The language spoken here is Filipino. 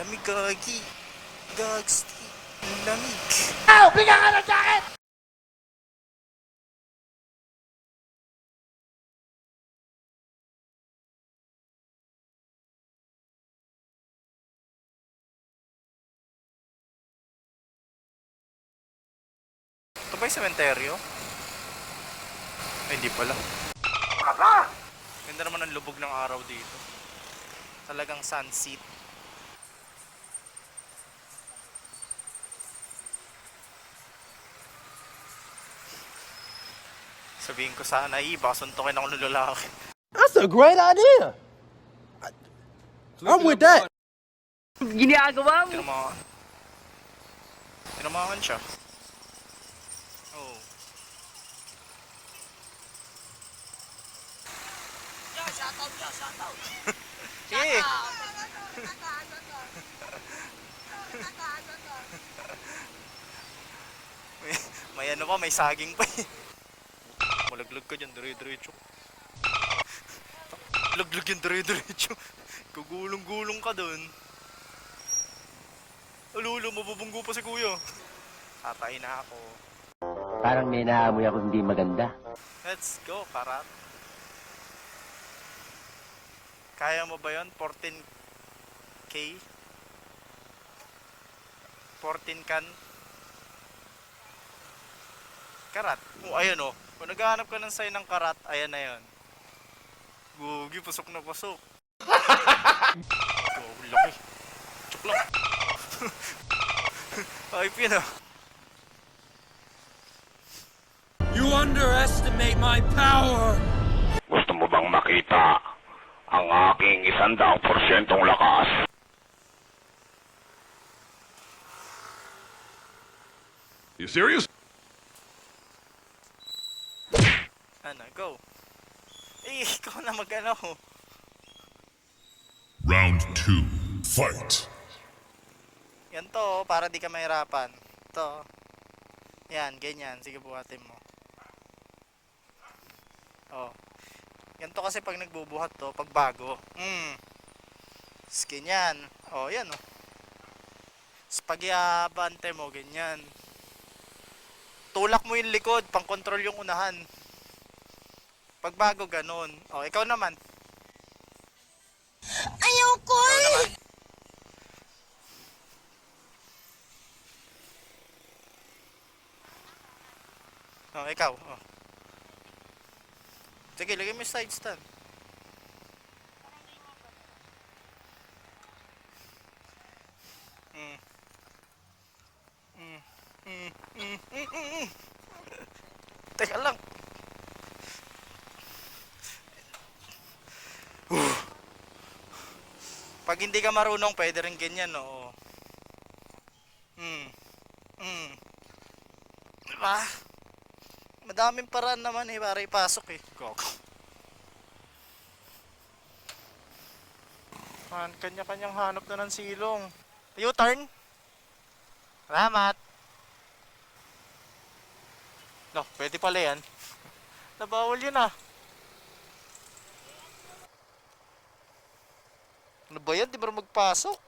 Lamig gagi. Gags. Lamig. Ow! Bigyan ka ng jacket! Ito ba yung sementeryo? Ay, hindi pala. Ganda naman ang lubog ng araw dito. Talagang sunset. Sabihin ko sana, baka suntukin ako ng lalaki. That's a great idea! I'm with that! Ginagawa mo? Tinamaan. Tinamaan siya. Oh. Shoutout. Eh! may ano pa, may saging pa eh. Malaglag ka dyan, dire-diretso. Laglag yan, dire-diretso. Gugulong-gulong ka dun. Alulo, mabubunggo pa si kuya. Tatay na ako. Parang may naamoy ako hindi maganda. Let's go, karat. Kaya mo ba yun? 14K? 14 can? Karat. Oh, ayan oh. Kung naghahanap ka ng sign ng karat, ayan na yun. Gugi, pasok na pasok. Oh, laki. Chok lang. Ayop yun ah. You underestimate my power! Gusto mo bang makita ang aking 100% lakas? You serious? Ano, go. Eh, ikaw na mag-ano. Round 2. Fight. Yan to, para di ka mahirapan. To. Yan, ganyan. Sige, buhatin mo. Oh. Yan to kasi pag nagbubuhat to, pag bago. Ganyan. Oh, yan oh. Pag iabante mo, ganyan. Tulak mo yung likod, pang control yung unahan. Pag bago, ganun. Oh, ikaw naman. Ayoko eh! Oh, ikaw. Oh. Sige, lagay mo yung side stand. Teka lang. Pag hindi ka marunong, pwede rin ganyan, oo. Diba? Madaming paraan naman eh para ipasok eh. Gogo. Man, kanya-kanyang hanap na ng silong. U-turn. Salamat. No, pwede pala yan. Nabawal yun ah. Ano ba yan? Di ba magpasok?